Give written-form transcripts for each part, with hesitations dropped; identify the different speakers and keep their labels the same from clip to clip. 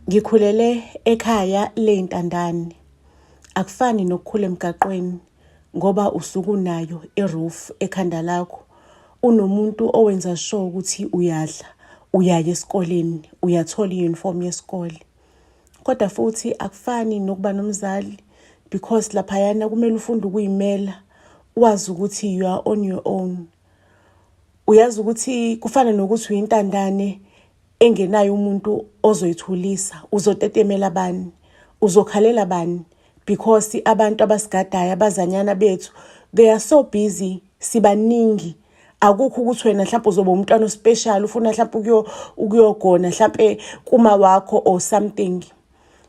Speaker 1: Ngikhulele ekhaya ley'ntandane. Akufani nokukhula emgaqweni ngoba usuke unayo i-roof ekhanda lakho. Unomuntu owenza sure ukuthi uyadla, uyaya esikoleni, uyathola i-uniform yesikole. Kodwa futhi akufani nokuba nomzali because laphayana kumele ufunde ukuyimela, wazi ukuthi you are on your own. Uyazi ukuthi kufana nokuthi uyintandane engenayo umuntu ozoyithulisa, uzotetemela bani, uzokhalela bani, because abantu abasigadayo abazanyana bethu they are so busy, sibaningi. Akukho ukuthi wena mhlawumbe uzoba umntwana ospecial ufuna mhlawumbe ukuyogona mhlawumbe kuma wakho or something.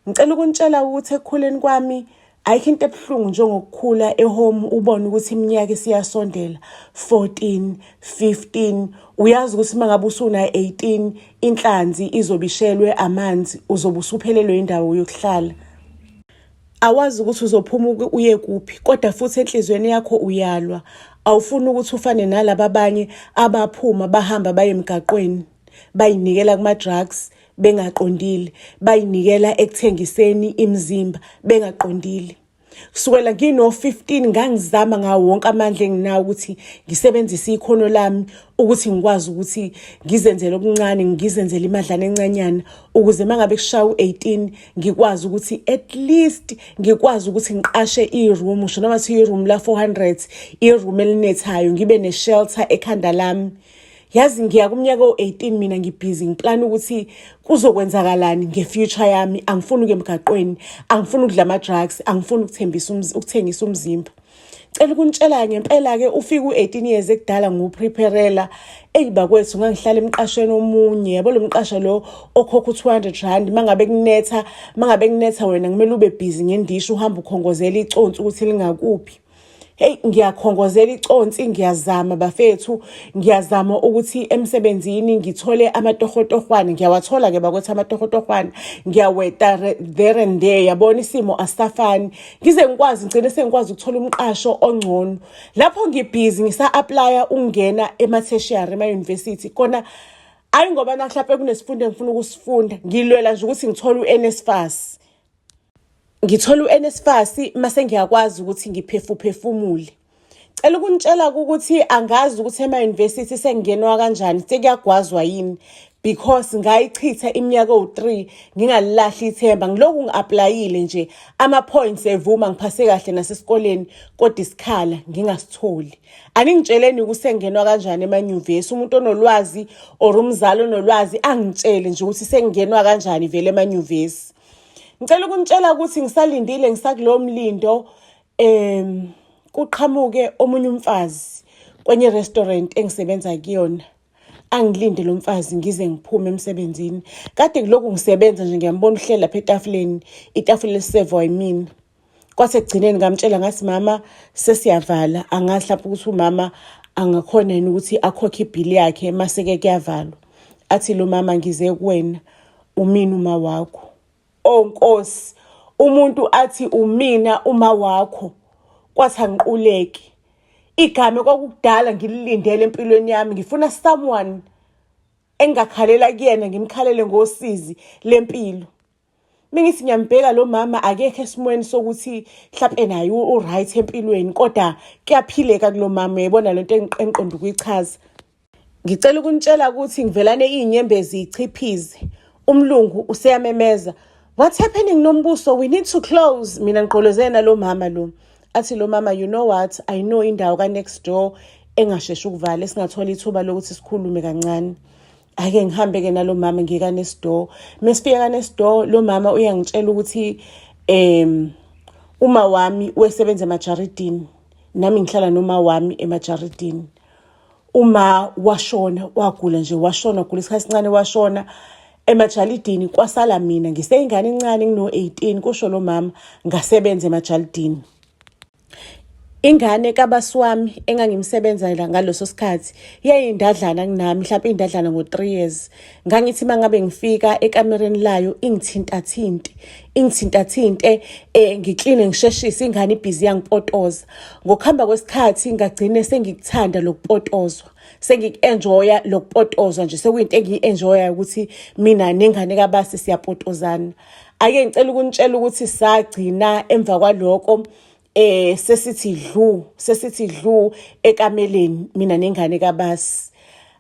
Speaker 1: Ngicela ukuntshela ukuthi ekukhuleni kwami ayikho into ebuhlungu njengokukhula ehome ubone ukuthi iminyaka isiyasondela 14, 15. Uyazi ukuthi mangabe usuna 18 inhlanzi izobishelwe amanzi, uzobe usuphelelwe indawo yokuhlala. Awazi ukuthi uzophuma uye kuphi, kodwa futhi enhlizweni yakho uyalwa. Awufuni ukuthi ufane nalabo abanye abaphuma bahamba baye emgaqweni, bayinikela kuma drugs bengaqondile, bayinikela ekuthengiseni imizimba bengaqondile. Kusukela ngino 15 ngangizama ngawo wonke amandla enginawo ukuthi ngisebenzise ikhono lami ukuthi ngikwazi ukuthi ngizenzele okuncane, ngizenzele imadlana encanyana ukuze mangabe kushaya u18 ngikwazi ukuthi at least ngikwazi ukuthi ngiqashe i-room, ngisho noma si i-room la 400, i-room elinethayo, ngibe ne-shelter ekhanda lami. Yazi ngiya kumnyaka o18 mina ngibhizi ngiplan ukuthi kuzokwenzakalani ngefuture yami. Angifuni ukuya emgaqweni, angifuni ukudla ama drugs, angifuni ukuthengisa umzimba. Cela ukuntshela ngempela ke ufika u18 years ekudala ngupreparela bakwethu ngangihlala emqashweni omunye. Yabo lo mqasho lo okhokha u200 mangabe kunetha wena kumele ube busy ngendisho uhamba ukhongozela iconsi ukuthi lingakuphi. Hey, ngiyakhongozela iconsi, ngiyazama bafethu, ngiyazama ukuthi emsebenzini ngithole amatohotohwana, ngiyawathola ke bakwethu amatohotohwana, ngiyaweta there and there. Yabona isimo asafani, ngize ngikwazi ngcine sengikwazi ukuthola umqasho ongcono. Lapho ngibhizi ngisa applya ungena ema-tertiary ema-university kona ayi ngoba mhlawumbe kunesifundo engifuna ukusifunda, ngilwela nje ukuthi ngithole uNSFAS. Ngithola uNSFAS mase ngiyakwazi ukuthi ngiphefumule. Cela ukuntshela ukuthi angazi ukuthi ema-university sengingenwa kanjani, sekuyagwazwa yini, because ngayichitha iminyaka o3 ngingalilahli ithemba. Ngiloku ngi-applyile nje ama-points evuma ngiphase kahle nasesikoleni, kodwa isikhala ngingasitholi. Aningitsheleni ukuthi sengingenwa kanjani emanyuvesi. Umuntu onolwazi or umzali onolwazi angitshele nje ukuthi sengingenwa kanjani vele emanyuvesi. Ngicela ukuntshela ukuthi ngisalindile ngisakulo mlindo kuqhamuke omunye umfazi kwenye restaurant engisebenza kuyona. Angilinde lo mfazi ngize ngiphume emsebenzini. Kade ngiloku ngisebenza nje ngiyambona uhlela lapha etafuleni, itafula lesevwa yimina. Kwase kugcineni ngamtshela ngathi mama sesiyavala, angazi mhlawumbe ukuthi umama angakhona yini ukuthi akhokhe ibhili yakhe mase ke kuyavalwa. Athi lo mama ngize kuwena, umina uma wakho. Oh Nkosi, umuntu athi umina uma wakho, kwathi angiquleke. Igama kwakudala ngililindele empilweni yami, ngifuna someone engakhalela kuyena, ngimkhalele ngosizi lempilo. Mingithi ngiyambheka lo mama akekho esimweni sokuthi mhlawumbe naye u-right empilweni, kodwa kuyaphileka kulo mama. Uyabona lento engiqonda ukuyichaza. Ngicela ukuntshela ukuthi ngivelane inyembezi ichiphize. Umlungu useyamemeza, what's happening nombuso, we need to close. Mina ngiqolozena lo mama lo. Athi lo mama, you know what, I know indawo ka next door engasheshe ukuvala, esingathola ithuba lokuthi sikhulume kancane. Ake ngihambe ke nalo mama ngika next door. Mesifika ka next door lo mama uyangitshela ukuthi uma wami usebenza emajaridini, nami ngihlala noma wami emajaridini. Uma washona, wagula nje, washona gula isikhathi sincane washona emajalidini, kwasala mina ngiseyingane encane ngino 18. Kusho lo mama ngasebenza emajalidini. Ingane kabasi wami engangimsebenzela ngaleso sikhathi yayindadlana kunami, mhlawumbe indadlana ngo-3 years. Ngangithi mangabe ngifika ekamereni layo ingithintathinte ngikline ngisheshise, ingane ibhizi yangipotoza. Ngokuhamba kwesikhathi ngagcine sengikuthanda lokupotozwa, sengiku-enjoya lokupotozwa nje, sekuyinto engiyi-enjoya ukuthi mina nengane kabasi siyapotozana. Ake ngicela ukunitshela ukuthi sagcina emva kwaloko sesithi dlu ekameleni mina nengane kabasi.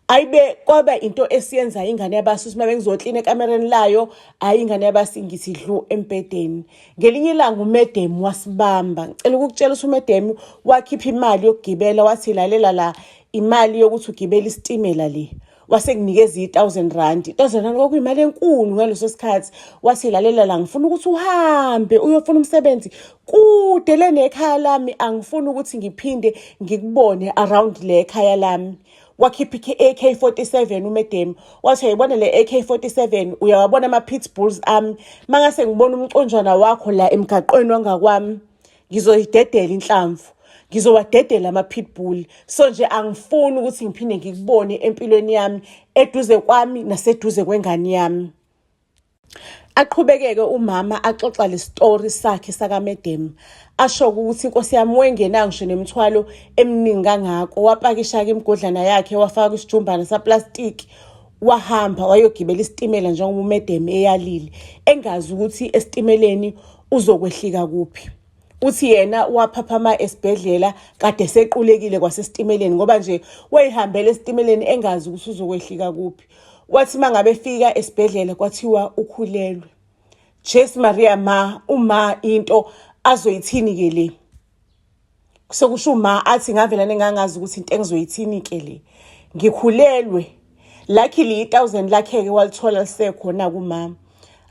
Speaker 1: Ayibe kwaba into esiyenza ingane yabasi ukuthi mabengizoklina ekamereni layo, hayi ingane yabasi ngithi dlu embedeni. Ngelinye ilanga umedemu wasibamba. Ngicela ukukutshela ukuthi umedemu wakhipha imali yokugibela, wathi lalela la imali yokuthi ugibele isitimela le. Wase kunikeza i-1,000 rand. 1,000 rand kwakuyimali enkulu ngaleso sikhathi. Wathi lalela la ngifuna ukuthi uhambe uyofuna umsebenzi kude le nekhaya lami, angifuni ukuthi ngiphinde ngikubone around le ekhaya lami. Wakhipha i-AK-47 umedemu. Wathi uyayibona le AK-47, uyawabona ama-pitbulls ami. Mangase ngibona umconjwana wakho la emgaqweni wangakwami, ngizoyidedela inhlamvu. Ngizowadedela ama-pitbull. So nje angifuni ukuthi ngiphinde ngikubone empilweni yami, eduze kwami naseduze kwengane yami. Aqhubeke-ke umama axoxa le story sakhe sakamedemu. Asho ukuthi inkosi yami wengenanga ngisho nemithwalo eminingi kangako. Wapakisha-ke imigodlana yakhe, wafaka isijumbana saplastiki, wahamba wayogibela isitimela njengoba umedemu eyalile, engazi ukuthi esitimeleni uzokwehlika kuphi. Uthi yena waphaphama esibhedlela kade sequlekile kwasesitimeleni ngoba nje wayihambela esitimeleni engazi ukuthi uzokwehlika kuphi. Wathi mangabe fika esibhedlela kwathiwa ukhulelwe. Jesu Maria, uma into azoyithini-ke le? Sekusho uma athi ngavela nengangazi ukuthi into engizoyithini-ke le. Ngikhulelwe. Luckily 1,000 lakhe-ke walithola lisekhona kumama.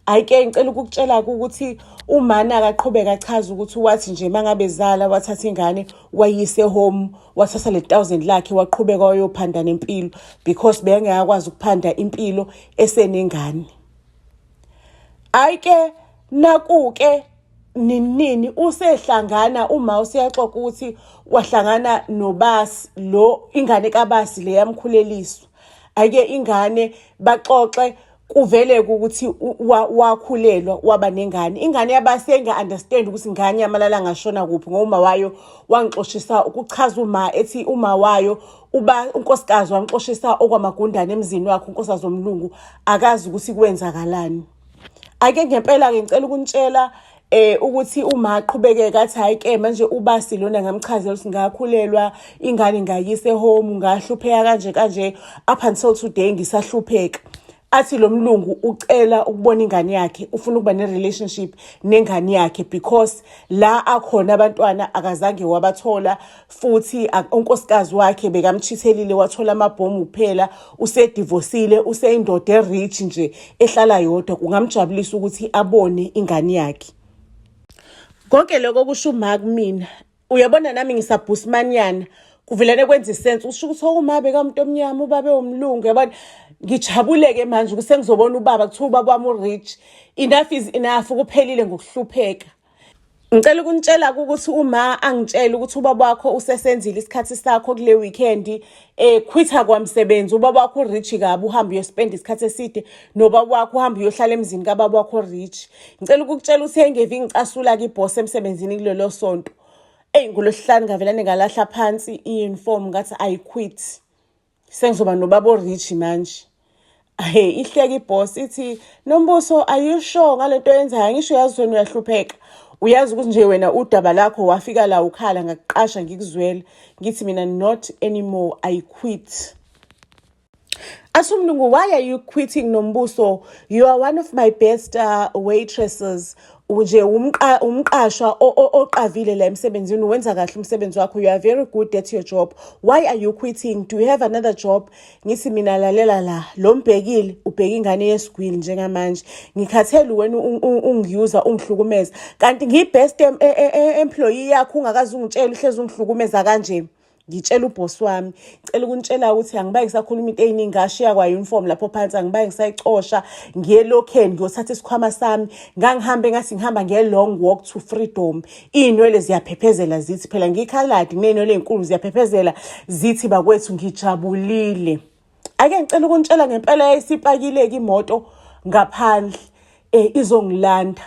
Speaker 1: Ayike ngicela ukukutshela ukuthi umana akaqhubeka achaza ukuthi wathi nje mangabe zala wathatha ingane wayise home, wathatha le 1,000 lakhe waqhubeka wayophanda nempilo because bengekakwazi ukuphanda impilo esenengane. Ayike nakuke nini usehlangana uma usiyaxoxa ukuthi wahlangana nobasi lo ingane kabasi le yamkhuleliswa. Ake ingane baxoxe kuvele ukuthi wakhulelwa waba nengane. Ingane yabasi enga-understand ukuthi ingane yamalala ngashona kuphi ngoma wayo wangixoshisa ukuchaza uma ethi uma wayo unkosikazi wangixoshisa okwamagundane emzini wakhe, unkosikazi omlungu akazi ukuthi kwenzakalani. Ake ngempela-ke ngicela ukunitshela ukuthi uma aqhubekeka athi hayi-ke manje ubasi lona ngamchazela ukuthi ngakhulelwa, ingane ngayise home, ngahlupheka kanje up until today ngisahlupheka. Athi lo mlungu ucela ukubona ingane yakhe, ufuna ukuba ne-relationship nengane yakhe because la akhona abantwana akazange wabathola, futhi unkosikazi wakhe bekamchithelile, wathola amabhomu kuphela, usedivosile, useyindoda erich nje ehlala yodwa. Kungamjabulisa ukuthi abone ingane yakhe. Konke lokho kusho uma kumina, uyabona nami ngisabhusmanyana, kuvelane kwenza isense. Usho ukuthi uma bekamuntu omnyama ubabe umlungu, yabona ngijabuleke manje ukuthi sengizobona ubaba kuthiwa ubaba wami urich. Enough is enough, kuphelile ngokuhlupheka. Ngicela ukunitshela ukuthi uma angitshela ukuthi ubaba wakho usesenzile isikhathi sakho kule weekend, quitha kwamsebenzi, ubaba wakho urich kabi, uhambe uyospend isikhathi eside nobaba wakho, uhambe uyohlala emzini kababa wakho rich. Ngicela ukukutshela ukuthi engeve ngicasula kiboss emsebenzini kulelo sonto. NgoLwesihlanu ngavelane ngalahla phansi i-uniform ngathi I quit. Sengizoba nobaba orich manje. Ihleka iboss ithi, Nombuso, are you sure ngalento yenzayo? Ngisho yazi wena uyahlupheka. Uyazi ukuthi nje wena udaba lakho wafika la ukhala ngakuqasha ngikuzwela. Ngithi mina not anymore, I quit. Asumlungu, why are you quitting Nombuso? You are one of my best waitresses. Uje umqashwa oqavile la emsebenzini, wenza kahle umsebenzi wakho. You are very good at your job. Why are you quitting? Do you have another job? Ngithi mina lalela la, lo mbhekile ubheka ingane yesigwili njengamanje. Ngikhathele wena ungiyuza ungihlukumeza. Kanti ngiyibest employee yakho ungakazi ungitshela uhlezi ungihlukumeza kanje. ngitshela ubhosi wami, ngicela ukunitshela ukuthi angibaye ngisakhuluma into ey'ningi, ngashiya kwa-uniform lapho phansi, angibaye ngisayicosha, ngiye elokheni ngiyothatha isikhwama sami, ngangihambe ngathi ngihamba nge-long walk to freedom. Iy'nwele ziyaphephezela zithi, phela ngikhaladi ney'nwele ey'nkulu ziyaphephezela zithi bakwethu ngijabulile. Ake ngicela ukunitshela ngempela yayisipakile-ke imoto ngaphandle izongilanda.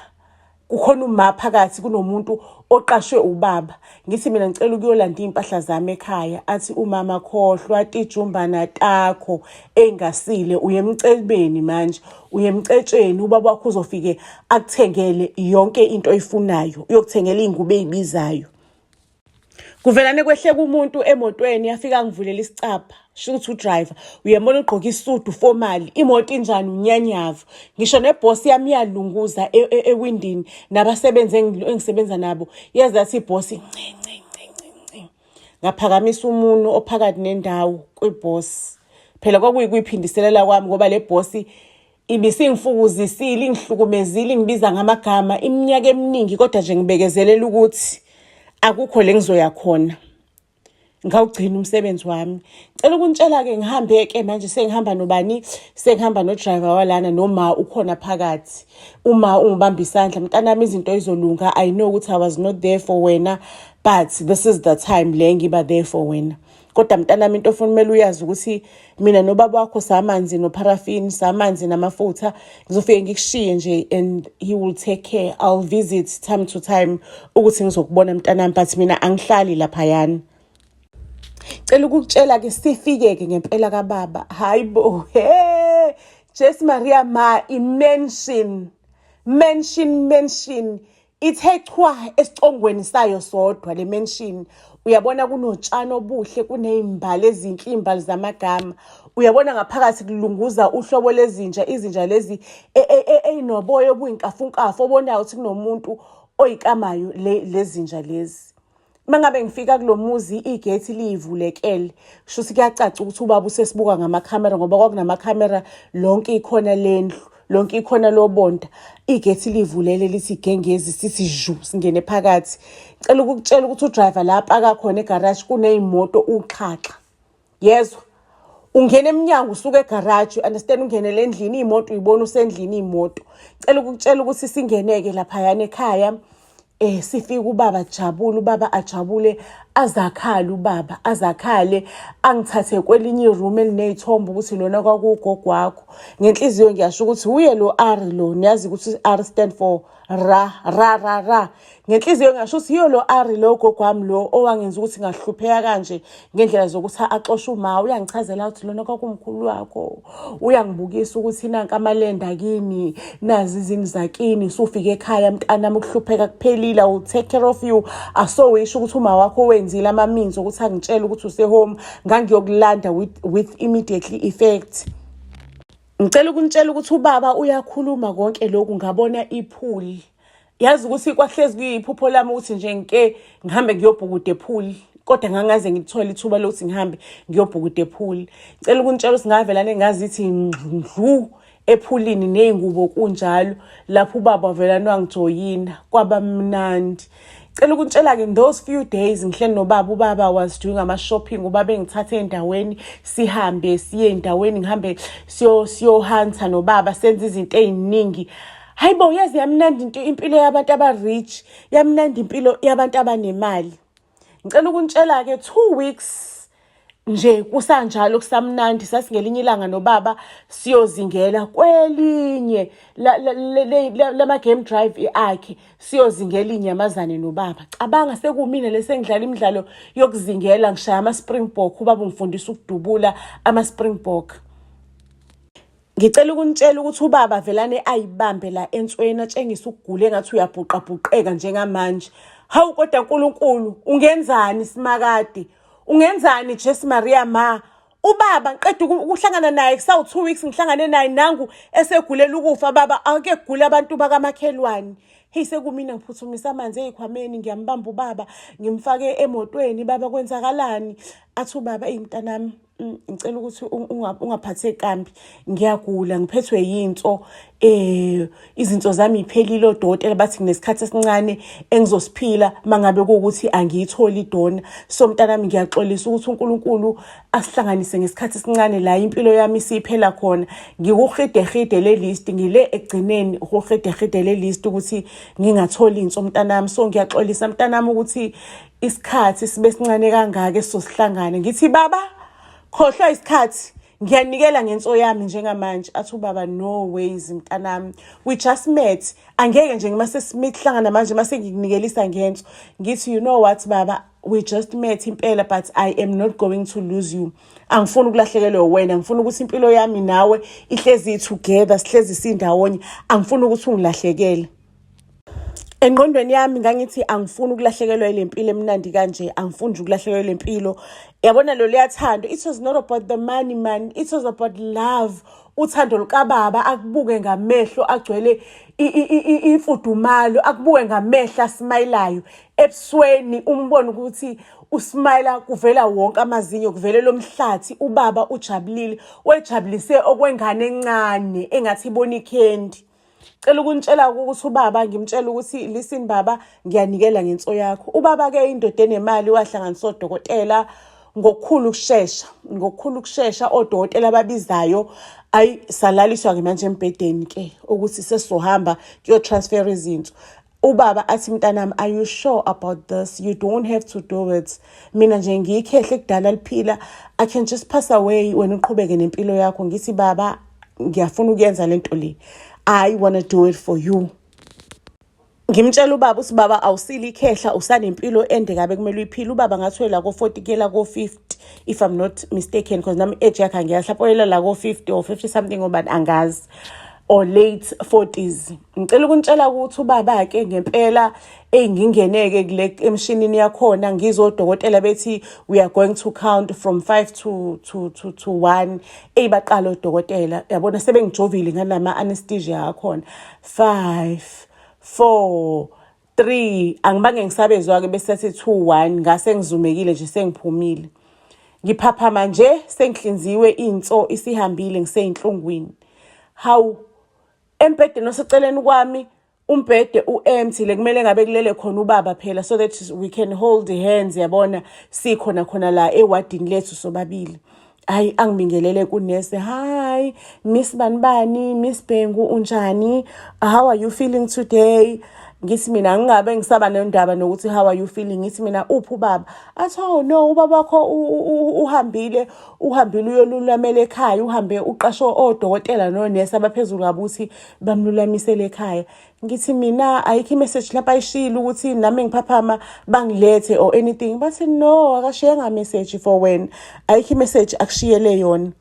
Speaker 1: Kukhona uma phakathi kunomuntu oqashwe ubaba. Ngithi mina ngicela ukuyolanda iy'mpahla zami ekhaya. Athi umama khohlwa tijumbana takho engasile uyemcebeni manje. Uyemcetsheni ubaba wakho uzofike akuthengele yonke into oyifunayo. Uyokuthengela iy'ngubo ey'bizayo. Kuvelane kwehleka umuntu emotweni yafika ngivulela isicapha. Sho ukuthi udriver uyembona ugqoka isudu formal, imoto injani unyanyavu. Ngisho nebhosi yami yalunguza ewindini nabasebenzi engisebenza nabo. Yazi athi ibhosi ngaphakamisa umuntu ophakathi nendawo kwibhosi. Phela kwakuyikuyiphindiselela kwami ngoba le bhosi ibisingifukuzisile, ingihlukumezile, ngibiza ngamagama iminyaka eminingi, kodwa nje ngibekezelela ukuthi akukho le ngizoya khona. Ngawugcina umsebenzi wami. Ngicela ukunitshela-ke ngihambe-ke manje sengihamba nobani? Sengihamba no-driver walana noma ukhona phakathi. Uma ungibamba isandla, mntanami izinto izolunga. I know ukuthi I was not there for wena, but this is the time le ngiba there for wena. Kodwa mntanami into ofuna kumele uyazi ukuthi mina nobaba wakho samanzi noparafini, samanzi namafutha. Ngizofike ngikushiye nje and he will take care. I'll visit time to time ukuthi ngizokubona mntanami, but mina angihlali laphayana. Cela ukukutshela-ke sifike-ke ngempela kababa. Hayibo, Jesi Maria Ma, mention. Ithe chwa esicongweni sayo sodwa le mention. Uyabona kunotshani obuhle, kuney'mbali ezinhle, iy'mbali zamagama. Uyabona ngaphakathi kulunguza uhlobo lezinja, izinja lezi ey'noboya obuyinkafunkafu, obonayo ukuthi kunomuntu oyikamayo lezinja lezi. Mangabe ngifika kulo muzi igate livulekele, kusho ukuthi kuyacaca ukuthi ubaba usesibuka ngamakhamera ngoba kwakunamakhamera lonke ikhona lendlu, lonke ikhona lobonda. Igate livulele lithi gengezi sithi ju singene phakathi. Ngicela ukukutshela ukuthi udriver lapha akakhona egarage kuney'moto uxhaxha. Yezwa, ungena eminyango usuka egarage, understand, ungenele endlini iy'moto uyibona usendlini iy'moto. Ngicela ukukutshela ukuthi singeneke laphayana ekhaya. Sifika ubaba jabule, ubaba ajabule, azakhale ubaba, azakhale, angithathe kwelinye iroom eliney'thombe ukuthi lona kwakugogo wakho. Ngenhliziyo ngiyasho ukuthi uye lo R lo, niyazi ukuthi R stand for ra. Ngenhliziyo ngisho ukuthi yiyo lo R lo gogo wami lo owangenza ukuthi ngahlupheka kanje ngendlela zokuthi axoshe uma. Uyangichazela ukuthi lona kwakumkhulu wakho. Uyangibukisa ukuthi nanka amalenda kini, nazi izini zakini, sufike ekhaya mntanami ukuhlupheka kuphelile, will take care of you. Asowisho ukuthi uma wakho wenzile amaminzi ukuthi angitshela ukuthi usehome, ngangiyokulanda with immediately effect. Ngicela ukunitshela ukuthi ubaba uyakhuluma konke lokhu, ngabona iphuli. Yazi ukuthi kwahlezi kuyiphupho lami ukuthi nje ngihambe ngiyobhukuda ephuli, kodwa ngangaze ngithole ithuba lokuthi ngihambe ngiyobhukuda ephuli. Ngicela ukunitshela ukuthi ngavelane ngazithi ndlu ephulini ney'ngubo kunjalo, lapho ubaba wavelana wangijoyina, kwaba mnandi. Ngicela ukunitshela-ke in those few days ngihleli nobaba, ubaba was doing ama-shopping, ubaba engithathe endaweni, sihambe siye endaweni, ngihambe siyohanta nobaba, senze izinto ey'ningi. Hayibo, yazi yamnandi impilo yabantu aba-rich, yamnandi impilo yabantu abanemali. Ngicela ukunitshela-ke 2 weeks nje kusanjalo kusamnandi, sasingelinye ilanga nobaba siyozingela kwelinye lama-game drive akhe, siyozingela inyamazane nobaba. Cabanga sekumina lesengidlala imidlalo yokuzingela, ngishaya ama-springbok, ubaba ungifundisa ukudubula ama-springbok. Ngicela ukunitshela ukuthi ubaba velane ayibambe la ensweni, atshengisa ukugula engathi uyabhuqabhuqeka njengamanje. Hawu kodwa uNkulunkulu, ungenzani simakade? Ungenzani Jesi Maria Ma? Ubaba ngiqeda ukuhlangana naye kusawu 2 weeks, ngihlangane naye nangu esegulela ukufa. Baba ake kugula abantu bakamakhelwane. hey sekumina ngiphuthumisa amanzi ezikhwameni ngiyambamba ubaba ngimfake emotweni baba kwenzakalani athi ubaba mntanami ngicela ukuthi ungaphatheki kambi ngiyagula ngiphethwe yinto izinto zami iphelile odokotela bathi ngesikhathi esincane engizosiphila mangabe ukuthi angiyitholi idona so mntanami ngiyaxolisa ukuthi uNkulunkulu asihlanganise ngesikhathi esincane la impilo yami siphela khona ngikuhidehide le list ngile egcineni ukuhidehide le list ukuthi ngingatholi inso mntanami so ngiyaxolisa mntanami ukuthi isikhathi sibe sincane kangaka esosihlangana ngithi baba khohlwa isikhathi ngiyanikela ngenso yami njengamanje athi ubaba no ways mntanami we just met angeke nje ngimase simihlangana manje mase ngikunikelisa ngenso ngithi you know what baba we just met impela but I am not going to lose you angifuni ukulahlekelwa wena ngifuna ukuthi impilo yami nawe ihlezi together sihlezi sindawonye angifuni ukuthi ungilahlekele engqondweni yami ngangithi angifuni ukulahlekelwa ilempilo emnandi kanje angifuni ukulahlekelwa ilempilo yabona lo liyathanda it was not about the money man it was about love uthando lukababa akubuke ngamehlo agcwele imfudumalo akubuke ngamehlo asmayilayo ebusweni umbone ukuthi usmile kuvela wonke amazinyo kuvele lomhlathi ubaba ujabulile wejabulise okwengane encane engathi ibona ikhendi cela ukunitshela ukuthi ubaba ngimtshela ukuthi listen baba ngiyanikela ngenso yakho ubaba ke indoda enemali wahlanganisa odokotela ngokukhulu ukusheshsha odokotela ababizayo ayi salaliswa ke manje embedeni ke ukuthi sesizohamba kuyo transfer izinto ubaba athi mntanami are you sure about this you don't have to do it mina nje ngiyikhehle kudala liphila I can just pass away wena uqhubeke nempilo yakho ngithi baba ngiyafuna ukuyenza lento le I want to do it for you. Ngimtshela ubaba uthi baba awusili ikhehla usanempilo ende kabe kumele uyiphile ubaba ngathwela ko 40 ke la ko 50 if I'm not mistaken because nami age yakhe ngiyahlapolela la ko 50 or 50 something ngoba angazi or late 40s ngicela ukuntshela ukuthi ubaba ke ngempela ngingeneke kule emshinini yakhona ngizodokotela bethi we are going to count from 5 to 1 baqala odokotela yabona sebengijovile nganama anesthesia yakhona 5 4 3 angibange ngisabezwa ke bese sethi 2 1 ngase ngizumekile nje sengiphumile ngiphaphama nje sengihlinziwe inso isihambile ngiseyinhlungwini how embhedeni oseceleni kwami umbhede uempty lekumele ngabe kulele khona ubaba phela so that we can hold hands yabona sikhona khona la ewadini lethu sobabili hayi angibingelele kunese hi miss banibani miss Bhengu unjani how are you feeling today ngithi mina ngingabe ngisaba nendaba nokuthi how are you feeling ngithi mina uphi ubaba athi oh no ubaba wakho uhambile uyolulamela ekhaya uhambe uqasho odokotela nonesi abaphezulu kabuthi bamlulamisele ekhaya ngithi mina ayikho message lapha ayishilo ukuthi nami ngiphaphama bangilethe or anything bathi no akashiye nga message for when ayikho message akushiyele yona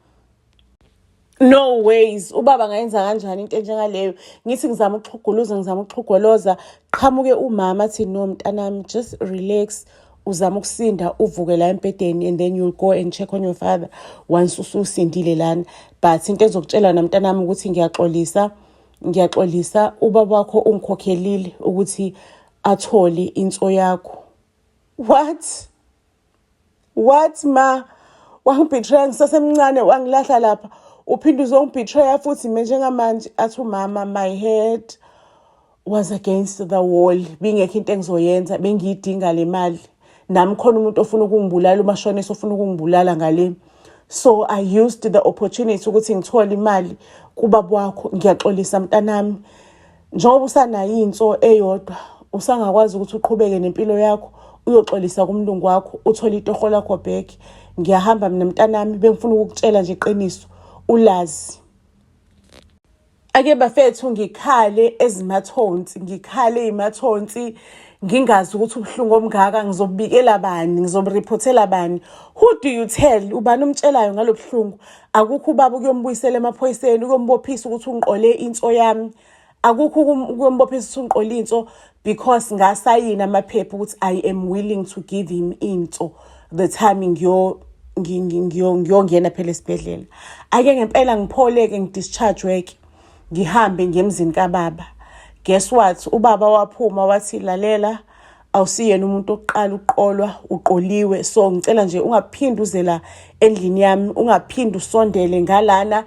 Speaker 1: no ways ubaba ngayenza kanjani into enjengaleyo ngithi ngizama ukuxhuguluza qhamuke umama athi no mntanami just relax uzama ukusinda uvuke la embedeni and then you'll go and check on your father once ususindile lana but into ezokutshela namntanami ukuthi ngiyaxolisa ubaba wakho ungikhokhelile ukuthi athole inso yakho what ma wangibetray ngisasemncane wangilahla lapha uphinde uzongibetray futhi njengamanje athi umama my head was against the wall bingekho into engizoyenza bengiyidinga le mali nami khona umuntu ofuna ukungibulala umashonisa ofuna ukungibulala ngale so I used the opportunity ukuthi ngithole imali kubaba wakho ngiyaxolisa mntanami njengoba usanayo inso eyodwa usangakwazi ukuthi uqhubeke nempilo yakho uyoxolisa kumlungu wakho uthola itoho lakho back ngiyahamba mina mntanami bengifuna ukukutshela nje iqiniso ulazi ake bafethu ngikhale ezimathonsi ngikhale imathonsi ngingazi ukuthi ubhlungu omngaka ngizobikela bani ngizobreportela bani who do you tell ubani umtshelayo ngalobhlungu akukho ubaba ukuyombuyisela emaphoyiseni ukuyombophisa ukuthi ungiqole inso yami akukho ukuyombophisa ukuthi ungiqole inso because ngasayina amaphepha ukuthi I am willing to give him into the time ngiyongena phela esibhedlela ake ngempela ngipholeke ngidischarge work ngihambe ngemzini kababa Guess what? Ubaba waphuma wathi lalela awusiyena umuntu oqala uqolwa uqoliwe, so ngicela nje ungaphindi uze la endlini yami, ungaphindi usondele ngalana,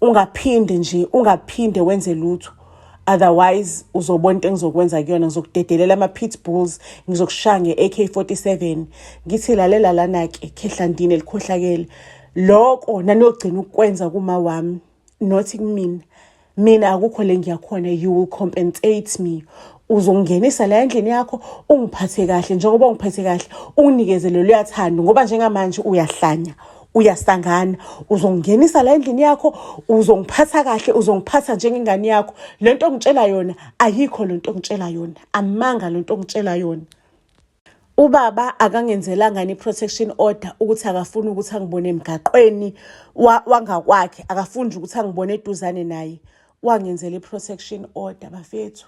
Speaker 1: ungaphinde wenze lutho. Otherwise uzobona into engizokwenza kuyona, ngizokudedelela ama-pitbulls, ngizokushaya nge-AK-47. Ngithi lalela lana-ke khehlandini elikhohlakele, loko naniyogcina ukukwenza kuma wami, nothi kumina. Mina akukho le ngiyakhona, you will compensate me. Uzongingenisa la endlini yakho, ungiphathe kahle njengoba ungiphathe kahle, unginikeze lelo yathando ngoba njengamanje uyahlanya, uyasangana. Uzongingenisa la endlini yakho, uzongiphatha kahle, uzongiphatha njengengane yakho. Lento ongitshela yona ayikho, lento ongitshela yona amanga, lento ongitshela yona. Ubaba akangenzelanga i-protection order ukuthi akafuni ukuthi angibone emgaqweni wangakwakhe, akafuni ukuthi angibone eduzane naye. Wangenzela i-protection order bafethu.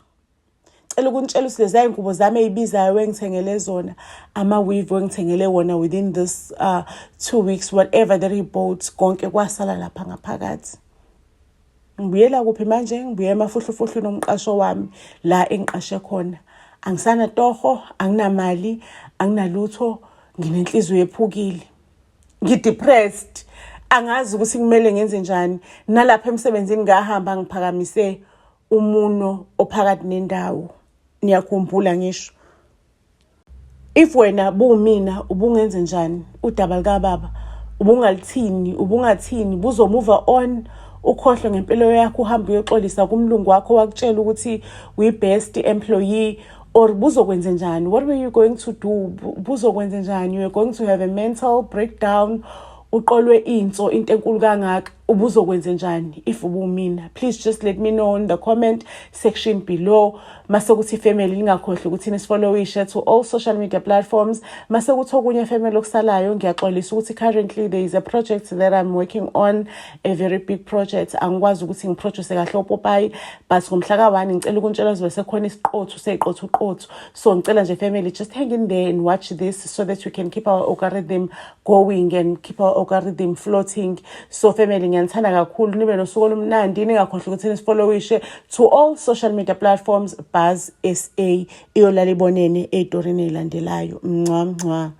Speaker 1: Cela ukunitshela ukuthi lezi ingubo zami ezibizayo wengithengele zona, ama-weave wengithengele wona within this 2 weeks, whatever that he bought, konke kwasala lapha ngaphakathi. Ngibuyela kuphi manje? Ngibuye emafuhlufuhlu nomqasho wami la engiqashe khona. Angisana toho, anginamali, anginalutho, nginenhliziyo ephukile. Ngidepressed. Angazi ukuthi kumele ngenze njani. Nalapha emsebenzini ngahamba ngiphakamise umuno ophakathi nendawo. Niyakhumbula ngisho. If wena buwumina ubungenze njani udaba lika baba? Ubungathini, buzo move on, ukhohle ngempilo yakho, uhambe uyoxolisa kumlungu wakho wakutshela ukuthi uyi-best employee, or buzokwenze njani? What were you going to do? Buzokwenze njani? You are going to have a mental breakdown. Uqolwe into enkulu kangaka, ubuzokwenze njani if ubumina? Please just let me know in the comment section below. Masekuthi family lingakhohle ukuthi nisifollowishe to all social media platforms. Masekuthi okunye family okusalayo, ngiyaxolisa ukuthi currently there is a project that I'm working on, a very big project. Angikwazi ukuthi ngiproduce kahle opopayi, but ngomhla ka-1 ngicela ukuntshela ukuthi sekhona isiqotho seyiqotho uqotho. So ngicela nje family, just hang in there and watch this so that we can keep our algorithm going and keep our algorithm floating. So family, ngiyanithanda kakhulu, nibe nosuku olumnandi, ningakhohlwa ukuthi nisifollowishe to all social media platforms. Buzz SA iyolala ibonene ey'torini ey'landelayo. Mncwa mncwa.